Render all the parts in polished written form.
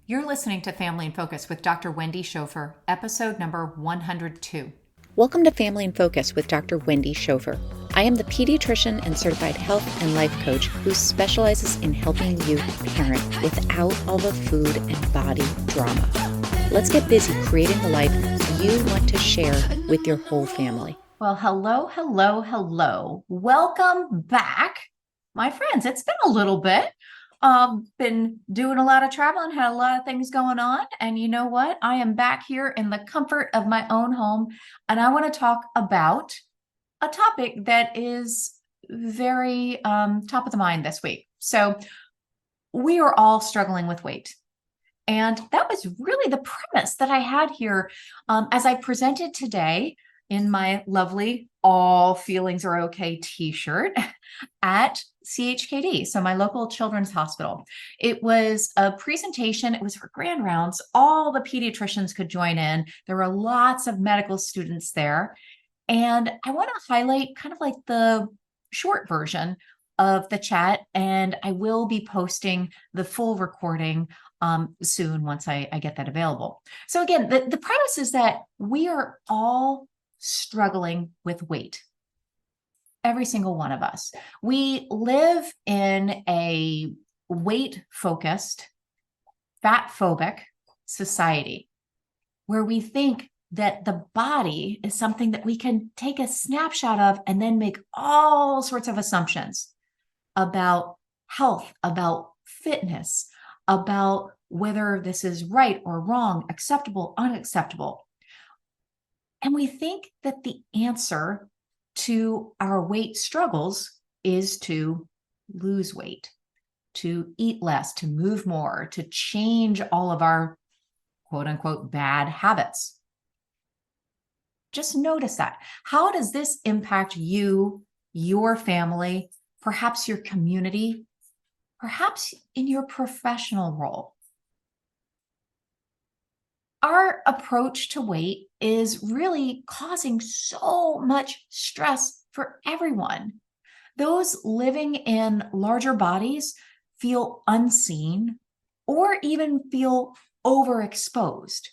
You're listening to Family in Focus with Dr. Wendy Schofer, episode number 102. Welcome to Family in Focus with Dr. Wendy Schofer. I am the pediatrician and certified health and life coach who specializes in helping you parent without all the food and body drama. Let's get busy creating the life you want to share with your whole family. Well, hello. Welcome back, my friends. It's been a little bit. Been doing a lot of traveling, had a lot of things going on. And you know what? I am back here in the comfort of my own home. And I want to talk about a topic that is very top of the mind this week. So we are all struggling with weight. And that was really the premise that I had here as I presented today in my lovely All Feelings Are Okay t-shirt at CHKD, so my local children's hospital. It was a presentation. It was for grand rounds. All the pediatricians could join in. There were lots of medical students there. And I want to highlight kind of like the short version of the chat, and I will be posting the full recording soon once I get that available. So again, the premise is that we are all struggling with weight. Every single one of us. We live in a weight-focused, fat-phobic society where we think that the body is something that we can take a snapshot of and then make all sorts of assumptions about health, about fitness, about whether this is right or wrong, acceptable, unacceptable. And we think that the answer to our weight struggles is to lose weight, to eat less, to move more, to change all of our quote unquote bad habits. Just notice that. How does this impact you, your family, perhaps your community, perhaps in your professional role? Our approach to weight is really causing so much stress for everyone. Those living in larger bodies feel unseen or even feel overexposed.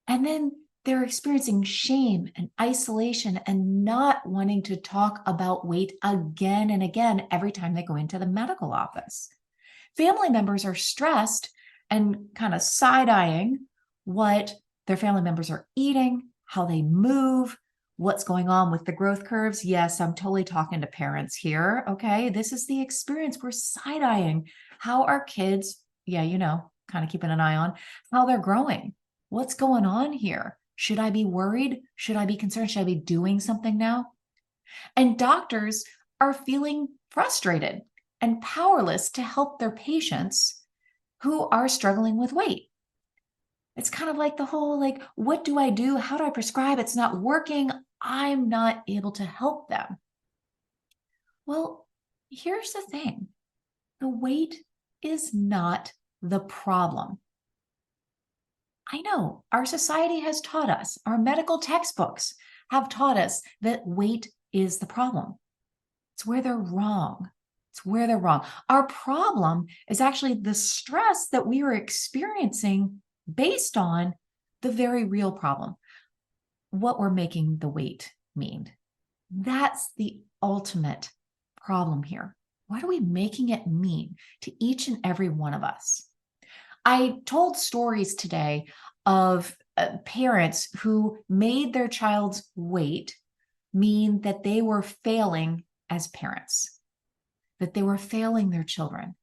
And then they're experiencing shame and isolation and not wanting to talk about weight again and again every time they go into the medical office. Family members are stressed and kind of side-eyeing what their family members are eating, how they move, what's going on with the growth curves. Yes, I'm totally talking to parents here. Okay, this is the experience. We're side-eyeing how our kids, kind of keeping an eye on how they're growing. What's going on here? Should I be worried? Should I be concerned? Should I be doing something now? And doctors are feeling frustrated and powerless to help their patients who are struggling with weight. It's kind of like the whole, what do I do? How do I prescribe? It's not working. I'm not able to help them. Well, here's the thing. The weight is not the problem. I know our society has taught us, our medical textbooks have taught us that weight is the problem. It's where they're wrong. It's where they're wrong. Our problem is actually the stress that we are experiencing based on the very real problem, what we're making the weight mean. That's the ultimate problem here. What are we making it mean to each and every one of us? I told stories today of parents who made their child's weight mean that they were failing as parents, that they were failing their children.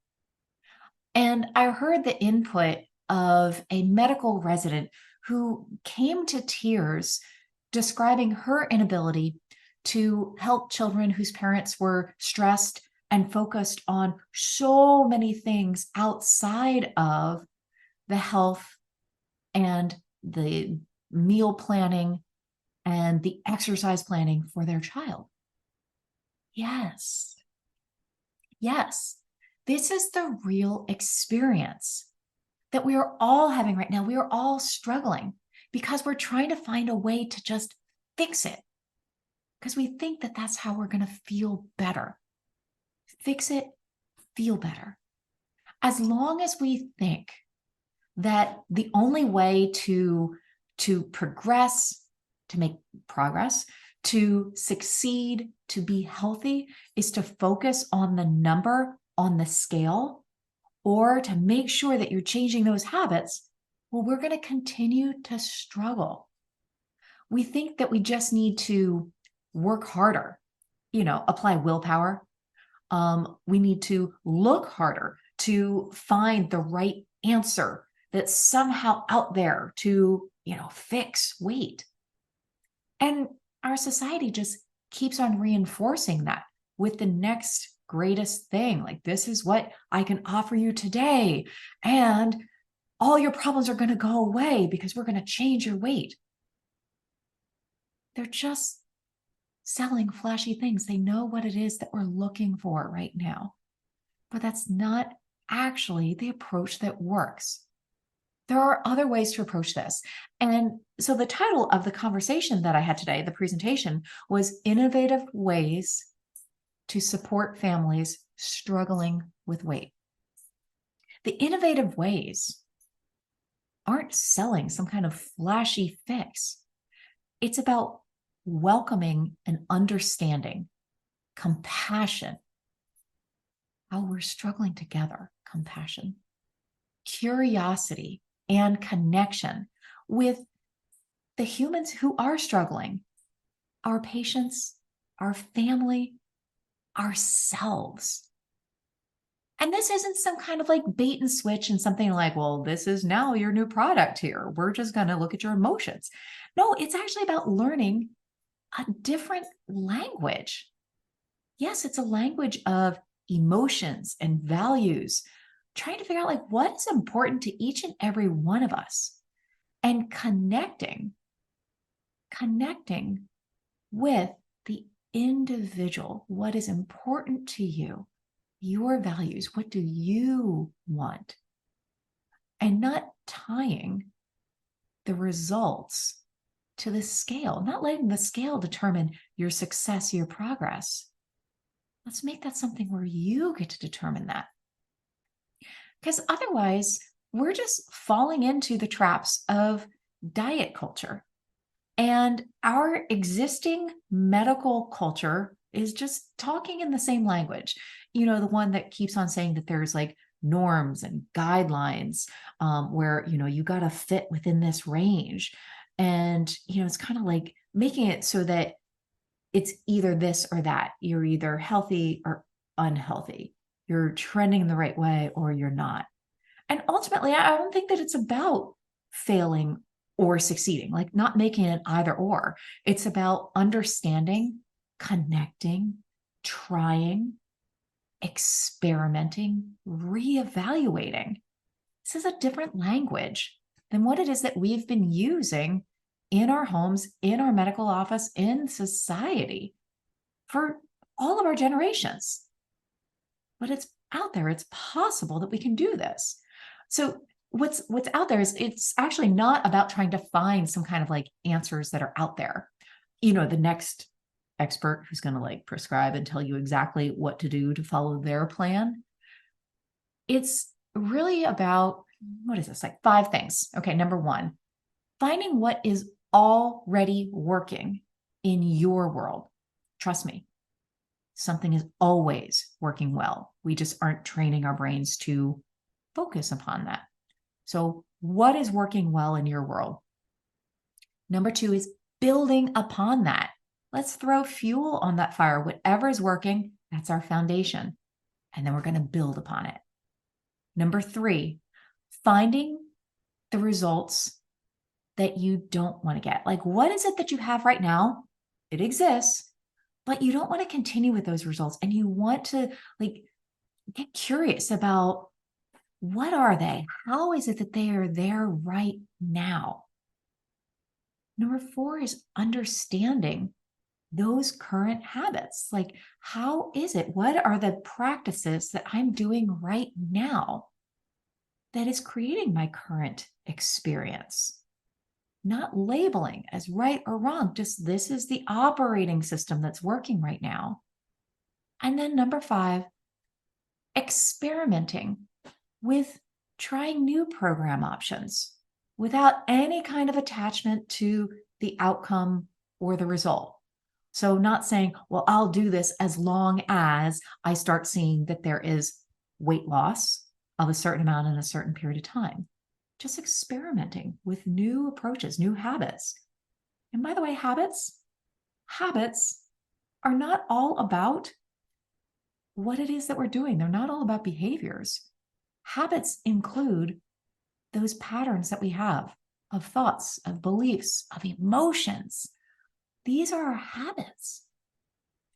And I heard the input of a medical resident who came to tears describing her inability to help children whose parents were stressed and focused on so many things outside of the health and the meal planning and the exercise planning for their child. Yes, this is the real experience that we are all having right now. We are all struggling because we're trying to find a way to just fix it because we think that that's how we're going to feel better. Fix it, feel better. As long as we think that the only way to progress, to make progress, to succeed, to be healthy is to focus on the number on the scale, or to make sure that you're changing those habits, well, we're going to continue to struggle. We think that we just need to work harder, apply willpower. We need to look harder to find the right answer that's somehow out there to, fix weight. And our society just keeps on reinforcing that with the next greatest thing. Like, this is what I can offer you today. And all your problems are going to go away because we're going to change your weight. They're just selling flashy things. They know what it is that we're looking for right now. But that's not actually the approach that works. There are other ways to approach this. And so the title of the conversation that I had today, the presentation, was Innovative Ways to Support Families Struggling with Weight. The innovative ways aren't selling some kind of flashy fix. It's about welcoming and understanding, compassion, how we're struggling together, compassion, curiosity, and connection with the humans who are struggling, our patients, our family, ourselves. And this isn't some kind of like bait and switch and something like, well, this is now your new product here. We're just going to look at your emotions. No, it's actually about learning a different language. Yes, it's a language of emotions and values, trying to figure out like what is important to each and every one of us, and connecting with the individual. What is important to you, your values, what do you want? And not tying the results to the scale, not letting the scale determine your success, your progress. Let's make that something where you get to determine that. Because otherwise, we're just falling into the traps of diet culture. And our existing medical culture is just talking in the same language. The one that keeps on saying that there's like norms and guidelines where, you got to fit within this range. And, it's kind of like making it so that it's either this or that. You're either healthy or unhealthy. You're trending in the right way or you're not. And ultimately, I don't think that it's about failing or succeeding, like not making it either or. It's about understanding, connecting, trying, experimenting, reevaluating. This is a different language than what it is that we've been using in our homes, in our medical office, in society for all of our generations. But it's out there. It's possible that we can do this. So what's out there is it's actually not about trying to find some kind of like answers that are out there. The next expert who's going to like prescribe and tell you exactly what to do to follow their plan. It's really about, what is this? Like 5 things. Okay. Number 1, finding what is already working in your world. Trust me, something is always working well. We just aren't training our brains to focus upon that. So what is working well in your world? Number 2 is building upon that. Let's throw fuel on that fire. Whatever is working, that's our foundation. And then we're going to build upon it. Number 3, finding the results that you don't want to get. Like, what is it that you have right now? It exists, but you don't want to continue with those results. And you want to like get curious about, what are they? How is it that they are there right now? Number 4 is understanding those current habits. Like, how is it? What are the practices that I'm doing right now that is creating my current experience? Not labeling as right or wrong, just this is the operating system that's working right now. And then number 5, experimenting with trying new program options without any kind of attachment to the outcome or the result. So not saying, well, I'll do this as long as I start seeing that there is weight loss of a certain amount in a certain period of time. Just experimenting with new approaches, new habits. And by the way, habits are not all about what it is that we're doing. They're not all about behaviors. Habits include those patterns that we have of thoughts, of beliefs, of emotions. These are our habits.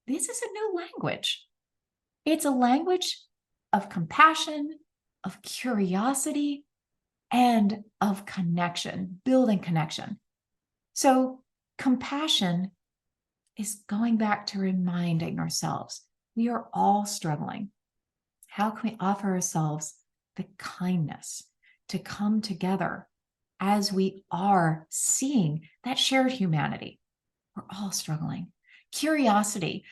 This is a new language. It's a language of compassion, of curiosity, and of connection, building connection. So compassion is going back to reminding ourselves we are all struggling. How can we offer ourselves the kindness to come together as we are seeing that shared humanity? We're all struggling. Curiosity.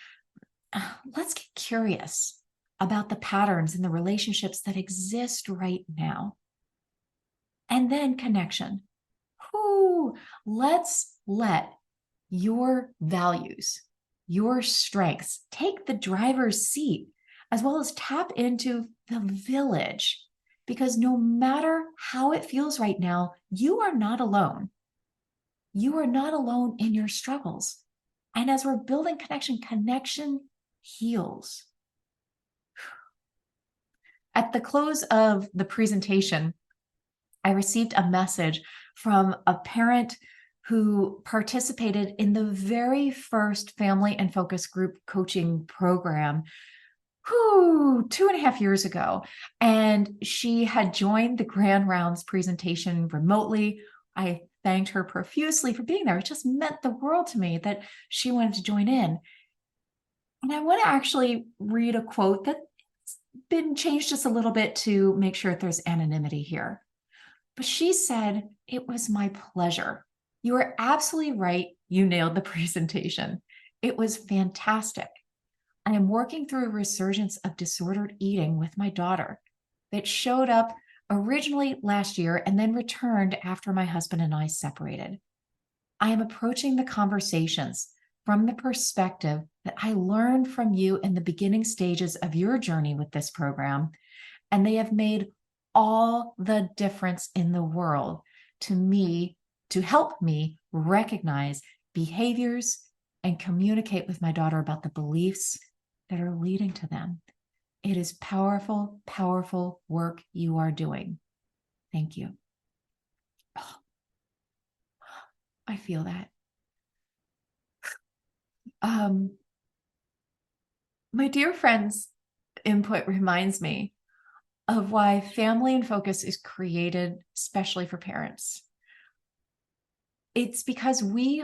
Let's get curious about the patterns and the relationships that exist right now. And then connection. Let's let your values, your strengths take the driver's seat, as well as tap into the village. Because no matter how it feels right now, you are not alone. You are not alone in your struggles. And as we're building connection heals. At the close of the presentation, I received a message from a parent who participated in the very first Family and Focus group coaching program 2.5 years ago. And she had joined the Grand Rounds presentation remotely. I thanked her profusely for being there. It just meant the world to me that she wanted to join in. And I want to actually read a quote that's been changed just a little bit to make sure that there's anonymity here. But she said, "It was my pleasure. You were absolutely right. You nailed the presentation. It was fantastic. I am working through a resurgence of disordered eating with my daughter that showed up originally last year and then returned after my husband and I separated. I am approaching the conversations from the perspective that I learned from you in the beginning stages of your journey with this program, and they have made all the difference in the world to me, to help me recognize behaviors and communicate with my daughter about the beliefs that are leading to them. It is powerful, powerful work you are doing. Thank you." Oh, I feel that. My dear friend's input reminds me of why Family and Focus is created especially for parents. It's because we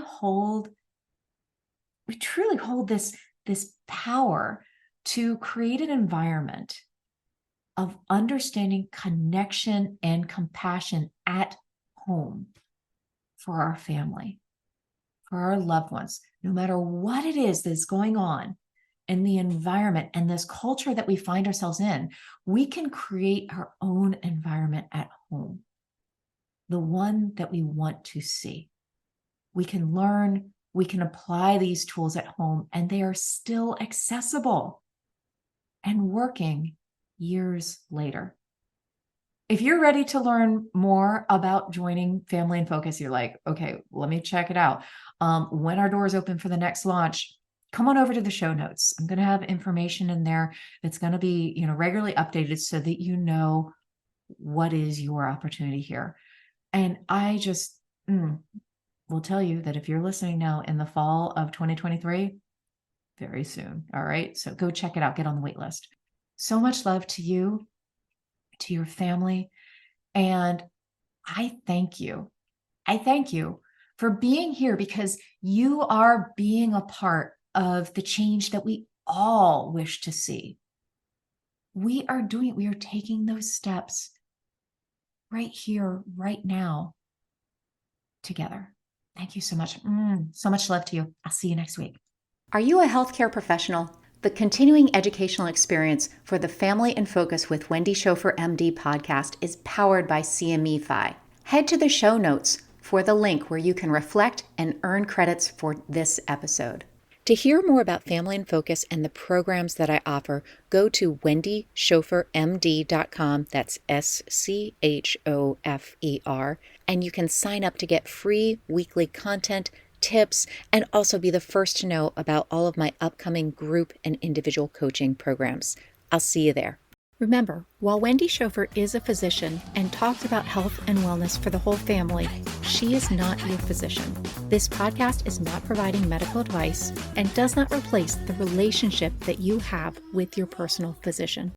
truly hold this power to create an environment of understanding, connection, and compassion at home for our family, for our loved ones, no matter what it is that's going on in the environment and this culture that we find ourselves in. We can create our own environment at home, the one that we want to see. We can learn, we can apply these tools at home, and they are still accessible and working years later. If you're ready to learn more about joining Family and Focus, you're like, okay, let me check it out. When our doors open for the next launch, come on over to the show notes. I'm going to have information in there that's going to be, regularly updated so that you know what is your opportunity here. And I just will tell you that if you're listening now in the fall of 2023, very soon. All right. So go check it out. Get on the wait list. So much love to you, to your family. And I thank you. I thank you for being here, because you are being a part of the change that we all wish to see. We are taking those steps right here, right now, together. Thank you so much. So much love to you. I'll see you next week. Are you a healthcare professional? The continuing educational experience for the Family in Focus with Wendy Schofer, MD podcast is powered by CME-Fi. Head to the show notes for the link where you can reflect and earn credits for this episode. To hear more about Family in Focus and the programs that I offer, go to wendyschofermd.com, that's SCHOFER, and you can sign up to get free weekly content, tips, and also be the first to know about all of my upcoming group and individual coaching programs. I'll see you there. Remember, while Wendy Schofer is a physician and talks about health and wellness for the whole family, she is not your physician. This podcast is not providing medical advice and does not replace the relationship that you have with your personal physician.